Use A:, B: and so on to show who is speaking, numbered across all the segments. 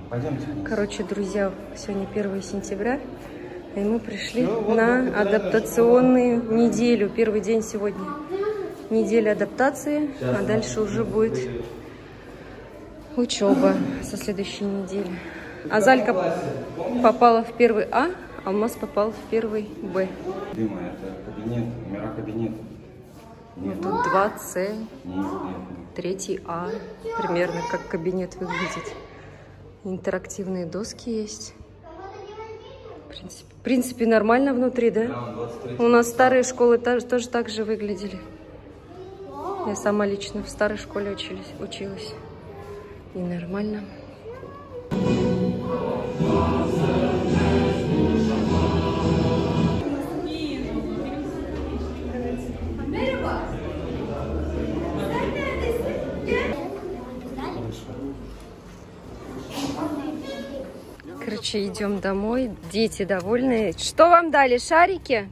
A: Пойдемте.
B: Короче, друзья, сегодня 1 сентября, и мы пришли на адаптационную неделю. Первый день сегодня. Неделя адаптации, а дальше уже будет учеба со следующей недели. Азалька попала в 1 А, Алмаз попал в 1 Б.
A: Любимая, это кабинет, номера кабинета.
B: Вот тут 2 С, 3 А. Примерно как кабинет выглядит. Интерактивные доски есть. В принципе, нормально внутри, да? У нас старые школы тоже так же выглядели. Я сама лично в старой школе училась. И нормально. Короче, идем домой. Дети довольные. Что вам дали? Шарики?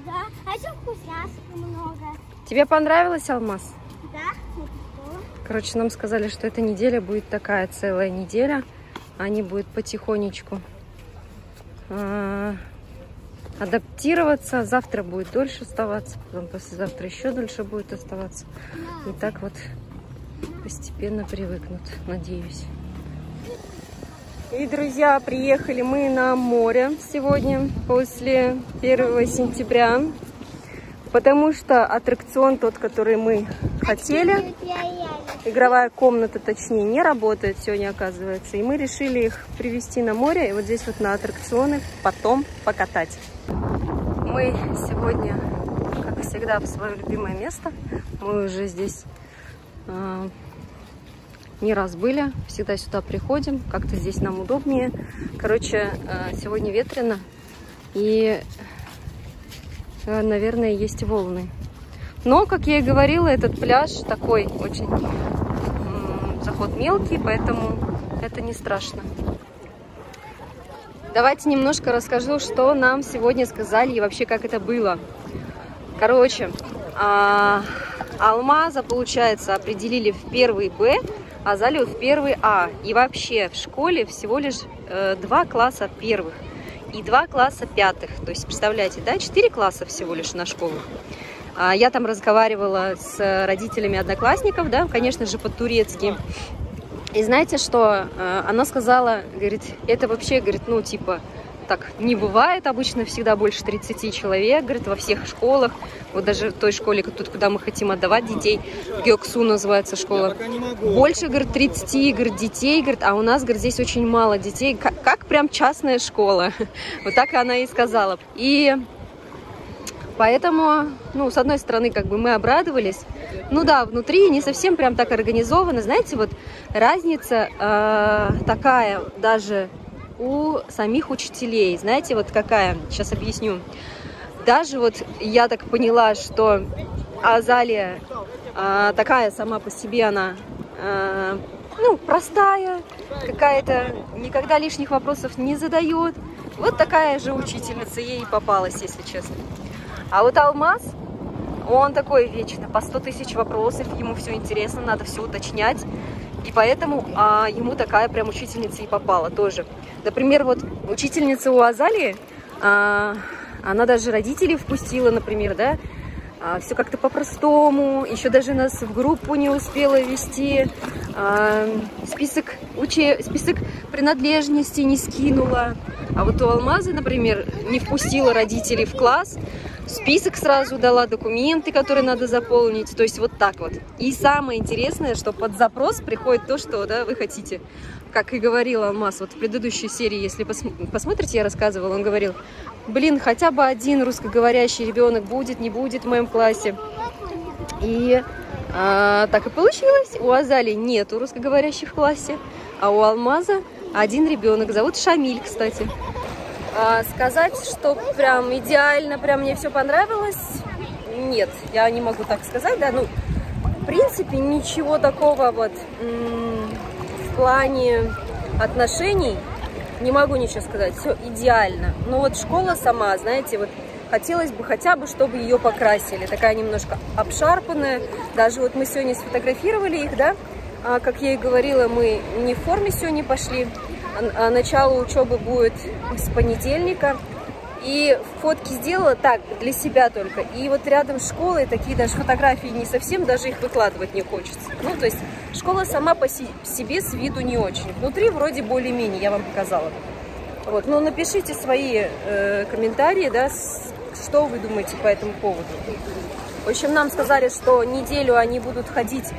C: Да, а еще вкусняшек много.
B: Тебе понравилось, Алмаз?
C: Да,
B: Короче, нам сказали, что эта неделя будет такая целая неделя. Они будут потихонечку адаптироваться. Завтра будет дольше оставаться, потом послезавтра еще дольше будет оставаться. И так вот постепенно привыкнут, надеюсь. И, друзья, приехали мы на море сегодня, после 1 сентября, потому что аттракцион тот, который мы хотели, игровая комната, точнее, не работает сегодня, оказывается, и мы решили их привезти на море и вот здесь вот на аттракционы потом покатать. Мы сегодня, как всегда, в свое любимое место. Мы уже здесь не раз были, всегда сюда приходим, как-то здесь нам удобнее. Короче, сегодня ветрено и, наверное, есть волны. Но, как я и говорила, этот пляж такой очень заход мелкий, поэтому это не страшно. Давайте немножко расскажу, что нам сегодня сказали и вообще как это было. Короче, Алмаза, получается, определили в 1 Б, а Азалию в 1 А. И вообще в школе всего лишь 2 класса первых и 2 класса пятых. То есть, представляете, да, 4 класса всего лишь на школу. Я там разговаривала с родителями одноклассников, да, конечно же, по-турецки. И знаете, что она сказала, говорит, это вообще, говорит, ну, типа, так не бывает обычно, всегда больше 30 человек, говорит, во всех школах. Вот даже в той школе, тут, куда мы хотим отдавать детей, Гёксу называется школа. Больше, говорит, 30, говорит, детей, говорит, а у нас, говорит, здесь очень мало детей, как прям частная школа. Вот так она и сказала. И поэтому, ну, с одной стороны, как бы мы обрадовались. Ну да, внутри не совсем прям так организовано. Знаете, вот разница такая даже у самих учителей. Знаете, вот какая? Сейчас объясню. Даже вот я так поняла, что Азалия такая сама по себе, она ну, простая, какая-то, никогда лишних вопросов не задает. Вот такая же учительница ей попалась, если честно. А вот Алмаз, он такой вечно, по 100 тысяч вопросов, ему все интересно, надо все уточнять. И поэтому ему такая прям учительница и попала тоже. Например, вот учительница у Азалии, она даже родителей впустила, например, да, все как-то по-простому, еще даже нас в группу не успела ввести, список принадлежностей не скинула. А вот у Алмазы, например, не впустила родителей в класс, список сразу дала, документы, которые надо заполнить, то есть вот так вот. И самое интересное, что под запрос приходит то, что, да, вы хотите. Как и говорил Алмаз, вот в предыдущей серии, если посмотрите, я рассказывала, он говорил, блин, хотя бы один русскоговорящий ребенок будет, не будет в моем классе. И так и получилось. У Азалии нету русскоговорящих в классе, а у Алмаза один ребенок. Зовут Шамиль, кстати. Сказать, что прям идеально, прям мне все понравилось, нет, я не могу так сказать, да, ну, в принципе, ничего такого вот в плане отношений не могу ничего сказать, все идеально. Но вот школа сама, знаете, вот хотелось бы хотя бы, чтобы ее покрасили, такая немножко обшарпанная, даже вот мы сегодня сфотографировали их, да, как я и говорила, мы не в форме сегодня пошли, начало учебы будет с понедельника. И фотки сделала так, для себя только. И вот рядом с школой такие даже фотографии не совсем, даже их выкладывать не хочется. Ну, то есть школа сама по себе с виду не очень. Внутри вроде более-менее, я вам показала. Вот, ну, напишите свои комментарии, да, что вы думаете по этому поводу. В общем, нам сказали, что неделю они будут ходить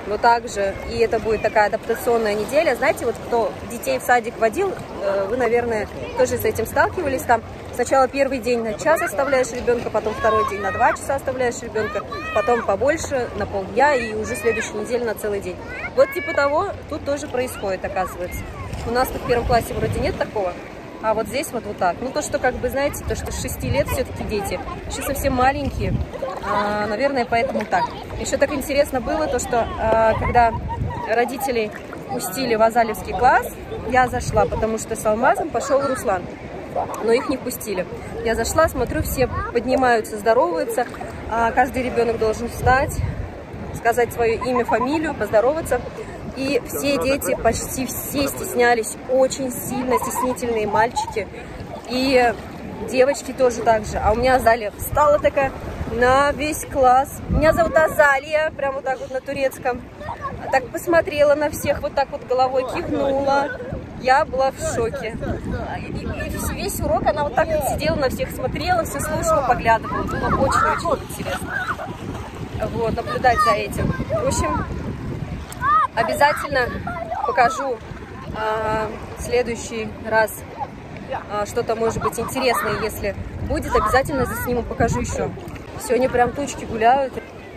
B: вот так же, и это будет такая адаптационная неделя. Знаете, вот кто детей в садик водил, вы, наверное, тоже с этим сталкивались. Там сначала первый день на час оставляешь ребенка, потом второй день на 2 часа оставляешь ребенка, потом побольше, на полдня, и уже следующей неделе на целый день. Вот типа того тут тоже происходит, оказывается. У нас тут в первом классе вроде нет такого, а вот здесь вот так. Ну, то, что, как бы, знаете, то, что с 6 лет все-таки дети, еще совсем маленькие, наверное, поэтому так. Еще так интересно было то, что когда родителей пустили в азалевский класс, я зашла, потому что с Алмазом пошел Руслан, но их не пустили. Я зашла, смотрю, все поднимаются, здороваются, каждый ребенок должен встать, сказать свое имя, фамилию, поздороваться. И все дети, почти все стеснялись, очень сильно стеснительные мальчики. И девочки тоже так же. А у меня Азалия встала такая на весь класс. Меня зовут Азалия, прям вот так вот на турецком. Так посмотрела на всех, вот так вот головой кивнула. Я была в шоке. И весь урок она вот так вот сидела, на всех смотрела, все слушала, поглядывала. Было очень-очень интересно. Вот, наблюдать за этим. В общем, обязательно покажу в следующий раз что-то, может быть, интересное, если будет. Обязательно засниму, покажу еще. Сегодня прям тучки гуляют.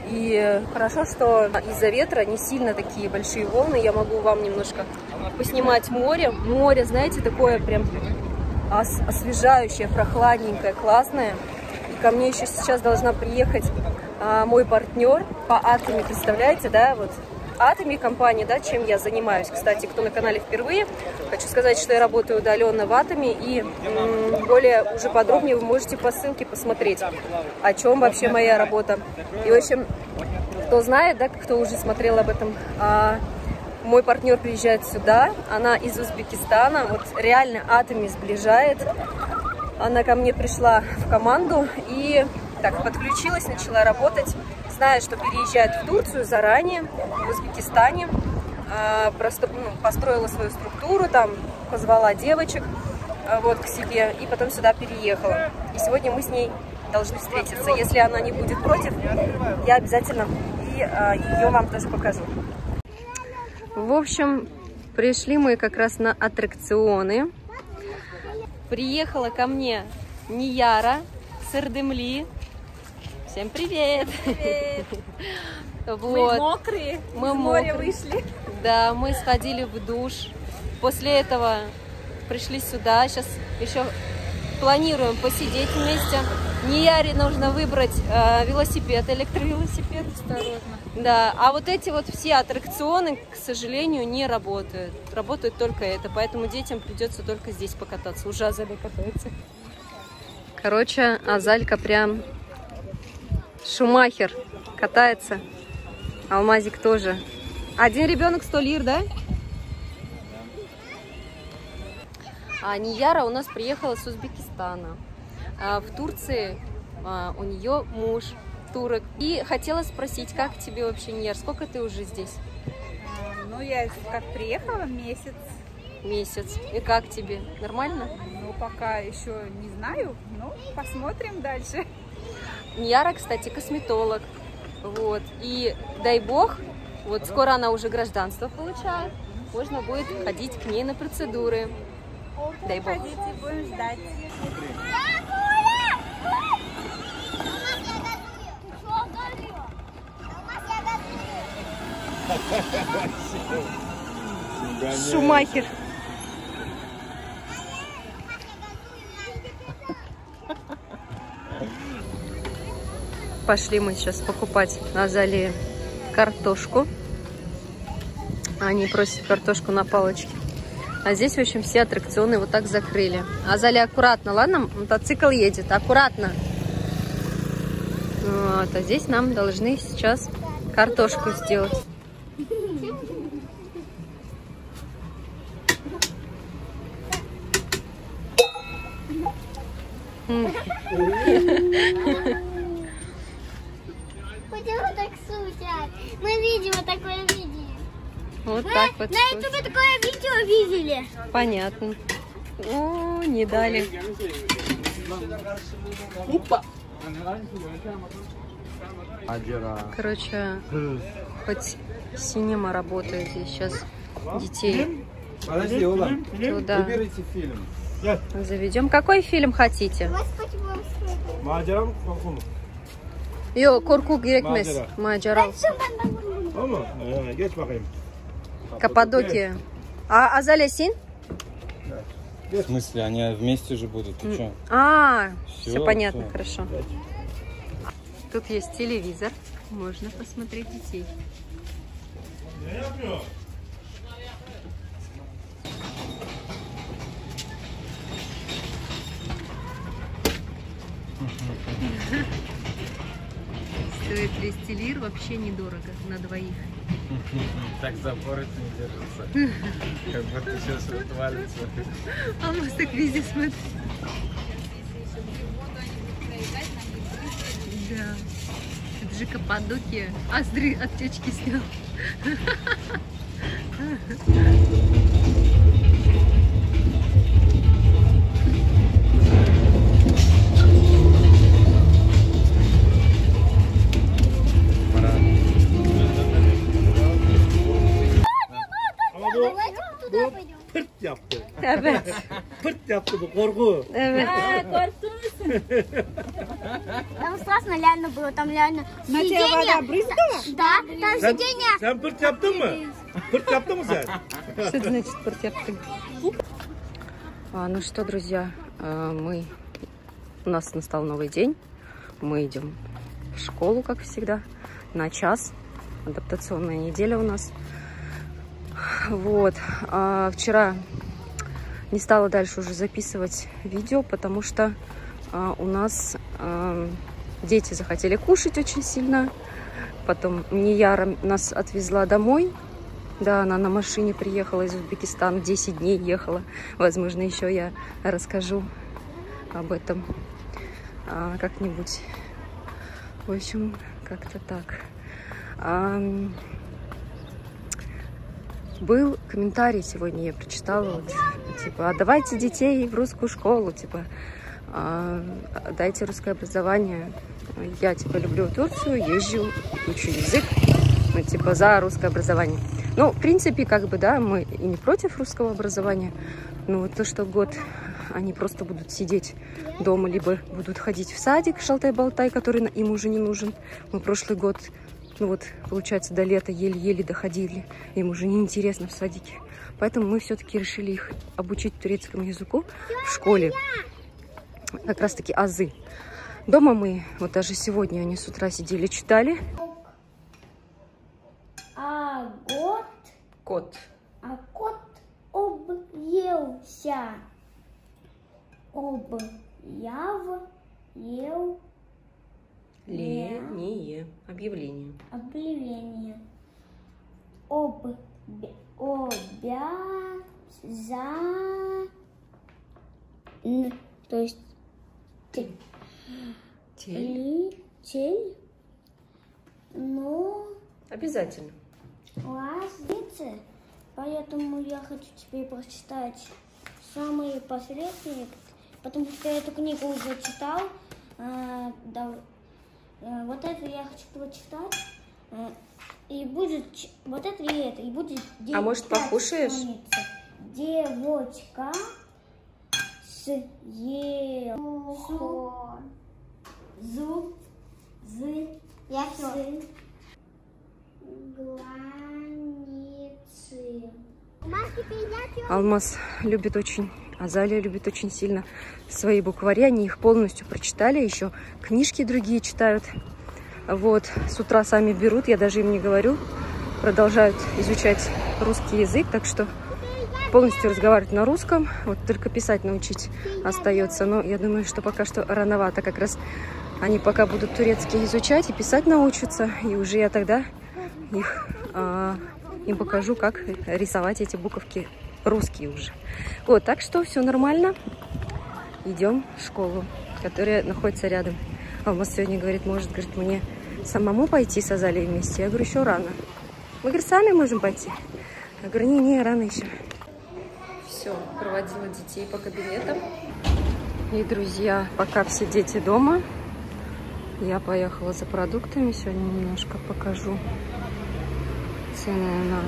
B: И хорошо, что из-за ветра не сильно такие большие волны. Я могу вам немножко поснимать море. Море, знаете, такое прям освежающее, прохладненькое, классное. И ко мне еще сейчас должна приехать мой партнер по Атоме, представляете, да, вот Атоме компания, да, чем я занимаюсь. Кстати, кто на канале впервые, хочу сказать, что я работаю удаленно в Атоме, и более уже подробнее вы можете по ссылке посмотреть, о чем вообще моя работа. И, в общем, кто знает, да, кто уже смотрел об этом, мой партнер приезжает сюда, она из Узбекистана, вот реально Атоме сближает. Она ко мне пришла в команду и так подключилась, начала работать. Знаю, что переезжает в Турцию заранее, в Узбекистане. Просто построила свою структуру, там позвала девочек вот, к себе и потом сюда переехала. И сегодня мы с ней должны встретиться. Если она не будет против, я обязательно и ее вам тоже покажу. В общем, пришли мы как раз на аттракционы. Приехала ко мне Нияра с Эрдемли. Всем привет!
D: Привет!
B: Вот.
D: Мы мокрые,
B: Мы
D: из моря вышли.
B: Да, мы сходили в душ. После этого пришли сюда. Сейчас еще планируем посидеть вместе. Нияре нужно выбрать велосипед, электровелосипед.
D: Осторожно.
B: Да, а вот эти вот все аттракционы, к сожалению, не работают. Работает только это, поэтому детям придется только здесь покататься. Уже Азалия катается. Короче, Азалька прям Шумахер катается. Алмазик тоже. Один ребенок 100 лир, да? А Нияра у нас приехала с Узбекистана. В Турции у нее муж турок. И хотела спросить, как тебе вообще, Нияр, сколько ты уже здесь?
D: Ну, я как приехала месяц.
B: Месяц. И как тебе? Нормально?
D: Ну, пока еще не знаю, но посмотрим дальше.
B: Нияра, кстати, косметолог. Вот. И дай бог, вот скоро она уже гражданство получает. Можно будет ходить к ней на процедуры. Дай бог.
D: Ходите, будем ждать.
B: Шумахер. Пошли мы сейчас покупать на Азалии картошку. Они просят картошку на палочке. А здесь, в общем, все аттракционы вот так закрыли. Азалия, аккуратно, ладно? Мотоцикл едет, аккуратно. Вот, а здесь нам должны сейчас картошку сделать.
C: Почему так шутят? Мы видимо такое видели.
B: Вот так вот.
C: На ютубе такое видео видели.
B: Понятно. О, не дали. Короче, хоть синема работает, и сейчас детей
A: Подожди, Ола.
B: туда
A: Выберите фильм.
B: заведем. Какой фильм хотите?
C: Господи,
E: Maceram korku mu?
B: Yok, korku gerekmez. Macera.
E: O mu? Geç bakayım.
B: Каппадокия. А Азалия Син?
A: В смысле, они вместе же будут? Ты что?
B: Все понятно,
A: всё.
B: хорошо. Тут есть телевизор, можно посмотреть детей.
E: Ne yapıyor?
B: Стоит 200 лир, вообще недорого, на двоих.
A: Так запоры не держится. Как будто сейчас отвалится.
B: А мы так везде смотрим. Да. Это же Каппадокия. А смотри, от течки снял.
E: Ama bu
C: Давайте туда пойдем.
E: pırt yaptı.
B: Evet.
E: Pırt yaptı bu korku.
B: Evet.
C: Там страшно реально было, там реально
D: На тебя
C: сиденье.
D: вода брызгала?
C: Да, там
E: Sen,
C: сиденье.
E: sen pırt yaptın mı? Pırt yaptın mı sen?
B: Что это значит протяпка? Ну что, друзья, у нас настал новый день. Мы идем в школу, как всегда, на час. Адаптационная неделя у нас. Вот. Вчера не стала дальше уже записывать видео, потому что у нас дети захотели кушать очень сильно. Потом Нияра нас отвезла домой. Да, она на машине приехала из Узбекистана, 10 дней ехала. Возможно, еще я расскажу об этом как-нибудь. В общем, как-то так. Был комментарий сегодня, я прочитала, вот, типа, отдавайте детей в русскую школу, типа, дайте русское образование. Я, типа, люблю Турцию, езжу, учу язык, ну, типа, за русское образование. Ну, в принципе, как бы, да, мы и не против русского образования, но вот то, что год они просто будут сидеть дома, либо будут ходить в садик шалтай-болтай, который им уже не нужен. Мы прошлый год, ну вот, получается, до лета еле-еле доходили, им уже неинтересно в садике. Поэтому мы все-таки решили их обучить турецкому языку в школе, как раз-таки азы. Дома мы, вот даже сегодня они с утра сидели, читали. Кот.
C: А кот объелся. Ел.
B: Не объявление.
C: Объявление. То есть тель. Но
B: Обязательно.
C: лазницы. Поэтому я хочу тебе прочитать самые последние, потому что я эту книгу уже читал. Вот это я хочу прочитать. И будет вот это и это. И будет
B: А может, покушаешь?
C: Девочка съела я все.
B: Алмаз любит очень, Азалия любит очень сильно свои буквари. Они их полностью прочитали, еще книжки другие читают. Вот, с утра сами берут, я даже им не говорю. Продолжают изучать русский язык, так что полностью разговаривать на русском. Вот только писать научить остается. Но я думаю, что пока что рановато. Как раз они пока будут турецкий изучать и писать научатся. И уже я тогда им покажу, как рисовать эти буковки русские уже. Вот, так что все нормально. идем в школу, которая находится рядом. Алмаз сегодня говорит, может, говорит, мне самому пойти с Азалией вместе. Я говорю, еще рано. Мы, говорит, сами можем пойти. Я говорю, не, рано еще. Все, проводила детей по кабинетам. И, друзья, пока все дети дома, я поехала за продуктами. Сегодня немножко покажу цены на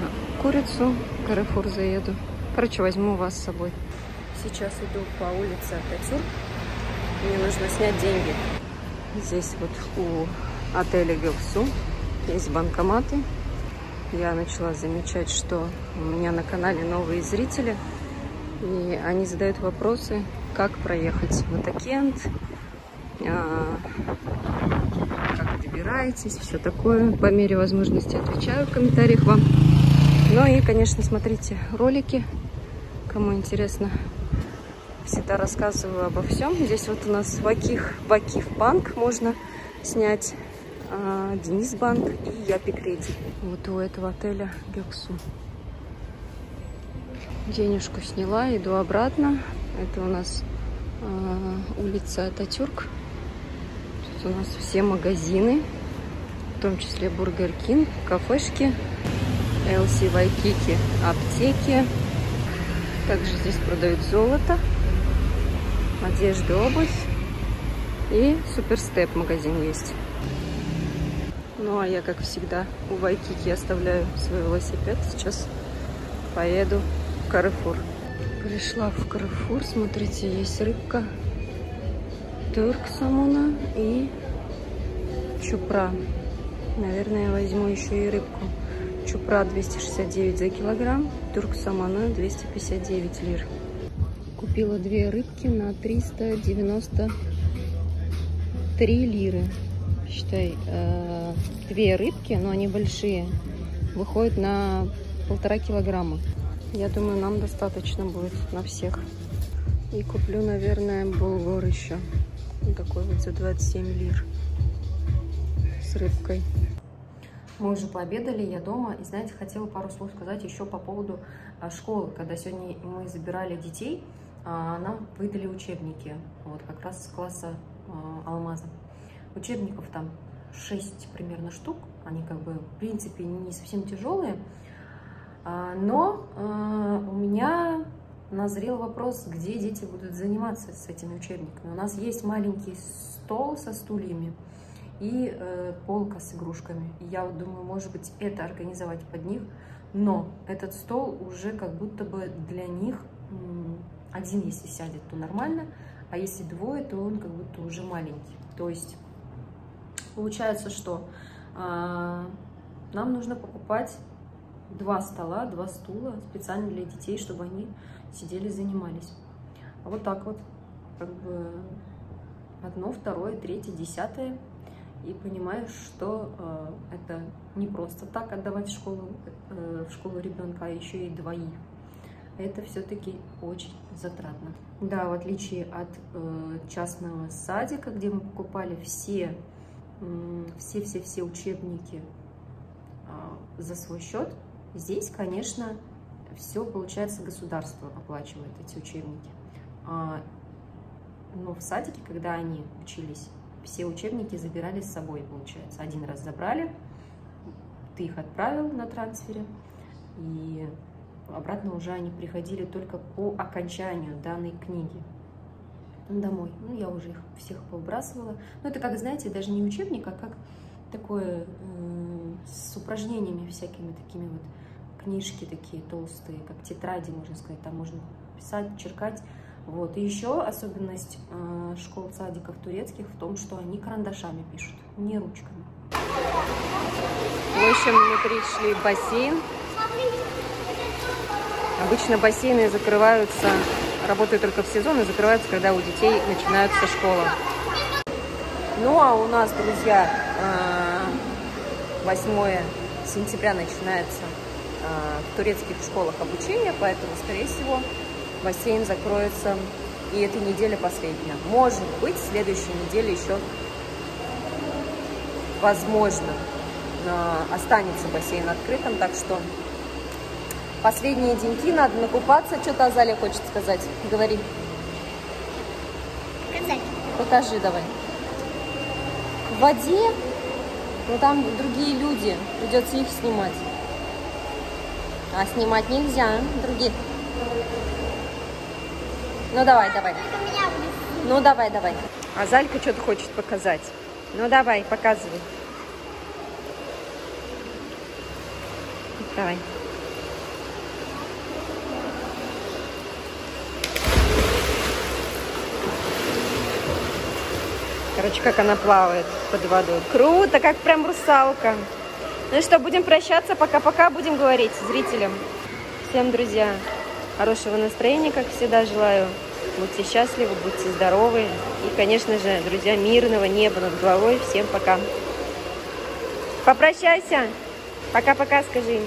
B: курицу. В Carrefour заеду. Короче, возьму вас с собой. Сейчас иду по улице Ататюрк. Мне нужно снять деньги. Здесь вот у отеля Göksu есть банкоматы. Я начала замечать, что у меня на канале новые зрители. И они задают вопросы, как проехать в Атакент, как добираетесь, все такое. По мере возможности отвечаю в комментариях вам. Ну и, конечно, смотрите ролики, кому интересно. Всегда рассказываю обо всем. Здесь вот у нас Вакиф банк можно снять, Денис банк и Япи кредит. Вот у этого отеля Göksu. Денежку сняла, иду обратно. Это у нас улица Ататюрк. Тут у нас все магазины, в том числе Бургер Кинг, кафешки, LC Waikiki, аптеки. Также здесь продают золото, одежду, обувь. И Суперстеп магазин есть. Ну а я, как всегда, у Waikiki оставляю свой велосипед. Сейчас поеду в Carrefour. Пришла в Carrefour. Смотрите, есть рыбка, турк самуна и чупра. Наверное, я возьму еще и рыбку. Чупра 269 за килограмм, турк самана 259 лир. Купила 2 рыбки на 393 лиры. Считай, 2 рыбки, но они большие, выходят на 1,5 килограмма. Я думаю, нам достаточно будет на всех. И куплю, наверное, булгур еще. Вот такой вот за 27 лир с рыбкой. Мы уже пообедали, я дома. И, знаете, хотела пару слов сказать еще по поводу школы. Когда сегодня мы забирали детей, нам выдали учебники. Вот как раз с класса Алмаза. Учебников там 6 примерно штук. Они как бы, в принципе, не совсем тяжелые. Но у меня назрел вопрос, где дети будут заниматься с этими учебниками. У нас есть маленький стол со стульями и полка с игрушками. И я вот думаю, может быть, это организовать под них. Но этот стол уже как будто бы для них один, если сядет, то нормально. А если двое, то он как будто уже маленький. То есть получается, что нам нужно покупать 2 стола, 2 стула специально для детей, чтобы они сидели, занимались. А вот так вот, как бы 1, 2, 3, 10. И понимаешь, что это не просто так отдавать в школу ребенка, а еще и 2. Это все-таки очень затратно. Да, в отличие от частного садика, где мы покупали все учебники за свой счет, здесь, конечно, все, получается, государство оплачивает эти учебники. Но в садике, когда они учились, все учебники забирали с собой, получается. 1 раз забрали, ты их отправил на трансфере, и обратно уже они приходили только по окончанию данной книги домой. Ну, я уже их всех повыбрасывала. Ну, это, как, знаете, даже не учебник, а как такое с упражнениями всякими такими вот. Книжки такие толстые, как тетради, можно сказать. Там можно писать, черкать. Вот. И еще особенность школ, садиков турецких в том, что они карандашами пишут, не ручками. В общем, мы пришли в бассейн. Обычно бассейны закрываются, работают только в сезон и закрываются, когда у детей начинается школа. Ну, а у нас, друзья, 8 сентября начинается в турецких школах обучение, поэтому, скорее всего, бассейн закроется, и эта неделя последняя. Может быть, в следующей неделе еще, возможно, останется бассейн открытым, так что последние деньки, надо накупаться. Что-то Азалия хочет сказать. Говори. Покажи давай. В воде, но там другие люди, придется их снимать. А снимать нельзя, других. Ну давай, давай. Ну давай, давай. А Залька что-то хочет показать. Ну давай, показывай. Давай. Короче, как она плавает под водой. Круто, как прям русалка. Ну и что, будем прощаться. Пока-пока будем говорить зрителям. Всем, друзья, хорошего настроения, как всегда, желаю. Будьте счастливы, будьте здоровы. И, конечно же, друзья, мирного неба над головой. Всем пока. Попрощайся. Пока-пока, скажи им.